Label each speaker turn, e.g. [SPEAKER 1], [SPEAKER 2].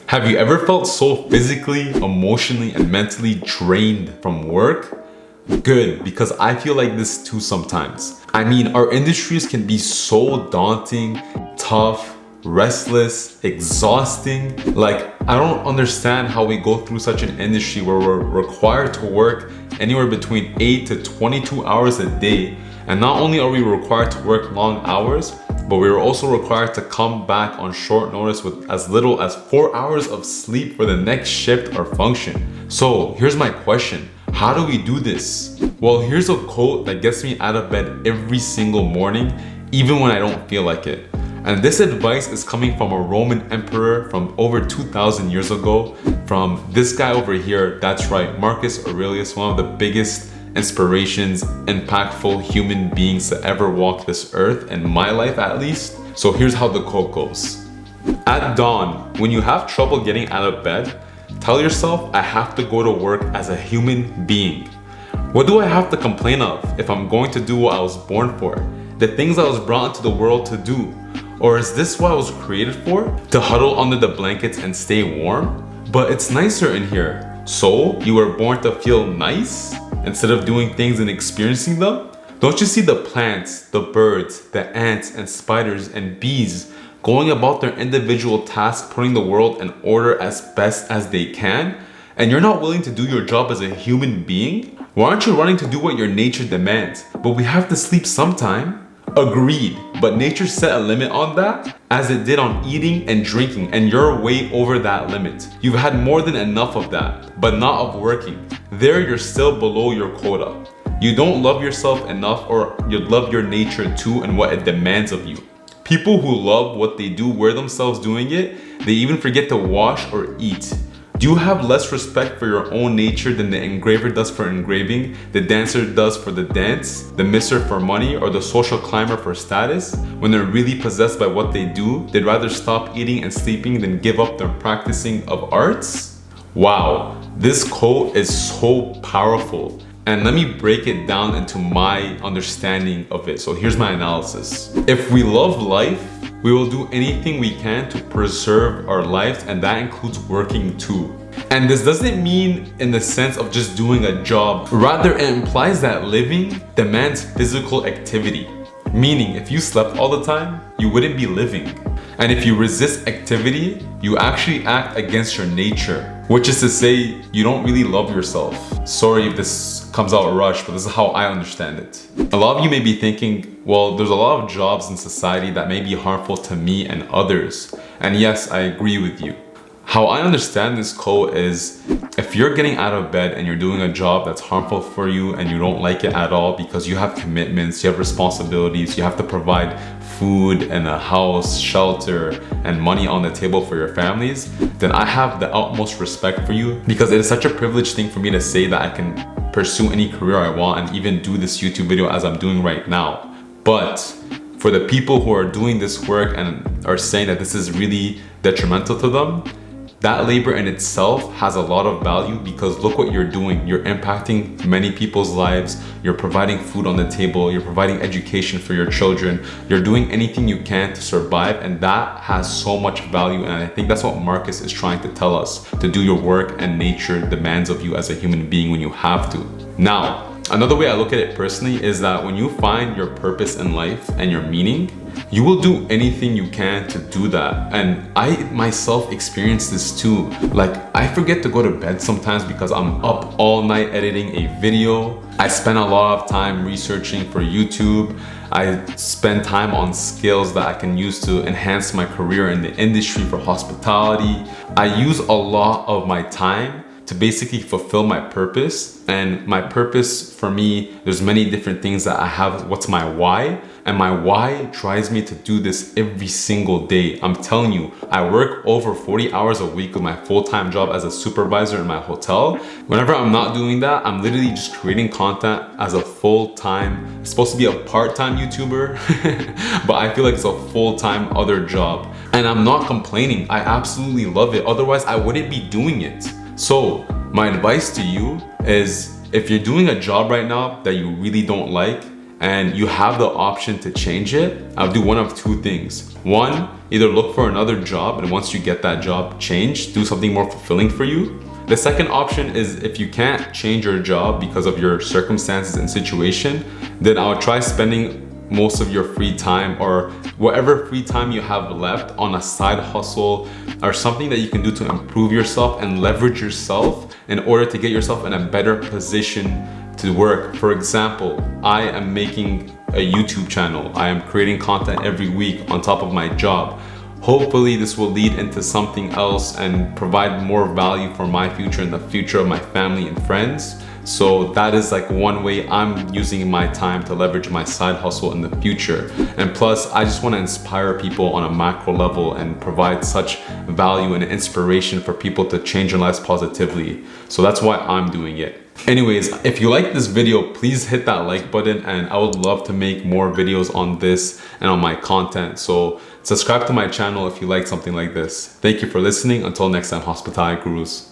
[SPEAKER 1] Have you ever felt so physically, emotionally, and mentally drained from work? Good, because I feel like this too sometimes. I mean, our industries can be so daunting, tough, restless, exhausting. Like, I don't understand how we go through such an industry where we're required to work anywhere between 8 to 22 hours a day. And not only are we required to work long hours, but we are also required to come back on short notice with as little as 4 hours of sleep for the next shift or function. So here's my question. How do we do this? Well, here's a quote that gets me out of bed every single morning, even when I don't feel like it. And this advice is coming from a Roman emperor from over 2,000 years ago, from this guy over here. That's right, Marcus Aurelius, one of the biggest inspirations, impactful human beings to ever walk this earth, in my life at least. So here's how the quote goes. At dawn, when you have trouble getting out of bed, tell yourself, I have to go to work as a human being. What do I have to complain of if I'm going to do what I was born for? The things I was brought into the world to do? Or is this what I was created for? To huddle under the blankets and stay warm? But it's nicer in here. So you were born to feel nice instead of doing things and experiencing them? Don't you see the plants, the birds, the ants and spiders and bees going about their individual tasks, putting the world in order as best as they can? And you're not willing to do your job as a human being? Why aren't you running to do what your nature demands? But we have to sleep sometime. Agreed, but nature set a limit on that, as it did on eating and drinking, and you're way over that limit. You've had more than enough of that, but not of working. There, you're still below your quota. You don't love yourself enough, or you love your nature too and what it demands of you. People who love what they do wear themselves doing it. They even forget to wash or eat. Do you have less respect for your own nature than the engraver does for engraving, the dancer does for the dance, the mister for money, or the social climber for status? When they're really possessed by what they do, they'd rather stop eating and sleeping than give up their practicing of arts? Wow, this quote is so powerful. And let me break it down into my understanding of it. So here's my analysis. If we love life, we will do anything we can to preserve our lives, and that includes working too. And this doesn't mean in the sense of just doing a job. Rather, it implies that living demands physical activity. Meaning, if you slept all the time, you wouldn't be living. And if you resist activity, you actually act against your nature. Which is to say, you don't really love yourself. Sorry if this comes out rushed, but this is how I understand it. A lot of you may be thinking, well, there's a lot of jobs in society that may be harmful to me and others. And yes, I agree with you. How I understand this quote is, if you're getting out of bed and you're doing a job that's harmful for you and you don't like it at all because you have commitments, you have responsibilities, you have to provide food and a house, shelter, and money on the table for your families, then I have the utmost respect for you, because it is such a privileged thing for me to say that I can pursue any career I want and even do this YouTube video as I'm doing right now. But for the people who are doing this work and are saying that this is really detrimental to them, that labor in itself has a lot of value, because look what you're doing. You're impacting many people's lives. You're providing food on the table. You're providing education for your children. You're doing anything you can to survive, and that has so much value. And I think that's what Marcus is trying to tell us, to do your work, and nature demands of you as a human being when you have to. Now, another way I look at it personally is that when you find your purpose in life and your meaning, you will do anything you can to do that. And I myself experience this too. Like, I forget to go to bed sometimes because I'm up all night editing a video. I spend a lot of time researching for YouTube. I spend time on skills that I can use to enhance my career in the industry for hospitality. I use a lot of my time to basically fulfill my purpose. And my purpose for me, there's many different things that I have. What's my why? And my why drives me to do this every single day. I'm telling you, I work over 40 hours a week with my full-time job as a supervisor in my hotel. Whenever I'm not doing that, I'm literally just creating content as a full-time, it's supposed to be a part-time YouTuber, but I feel like it's a full-time other job. And I'm not complaining. I absolutely love it. Otherwise, I wouldn't be doing it. So my advice to you is, if you're doing a job right now that you really don't like, and you have the option to change it, I'll do one of two things. One, either look for another job, and once you get that job, do something more fulfilling for you. The second option is if you can't change your job because of your circumstances and situation, then I'll try spending most of your free time or whatever free time you have left on a side hustle or something that you can do to improve yourself and leverage yourself in order to get yourself in a better position to work. For example, I am making a YouTube channel. I am creating content every week on top of my job. Hopefully this will lead into something else and provide more value for my future and the future of my family and friends. So that is like one way I'm using my time to leverage my side hustle in the future. And plus, I just want to inspire people on a macro level and provide such value and inspiration for people to change their lives positively. So that's why I'm doing it. Anyways, if you like this video, please hit that like button, and I would love to make more videos on this and on my content. So subscribe to my channel if you like something like this. Thank you for listening. Until next time, hospitality gurus.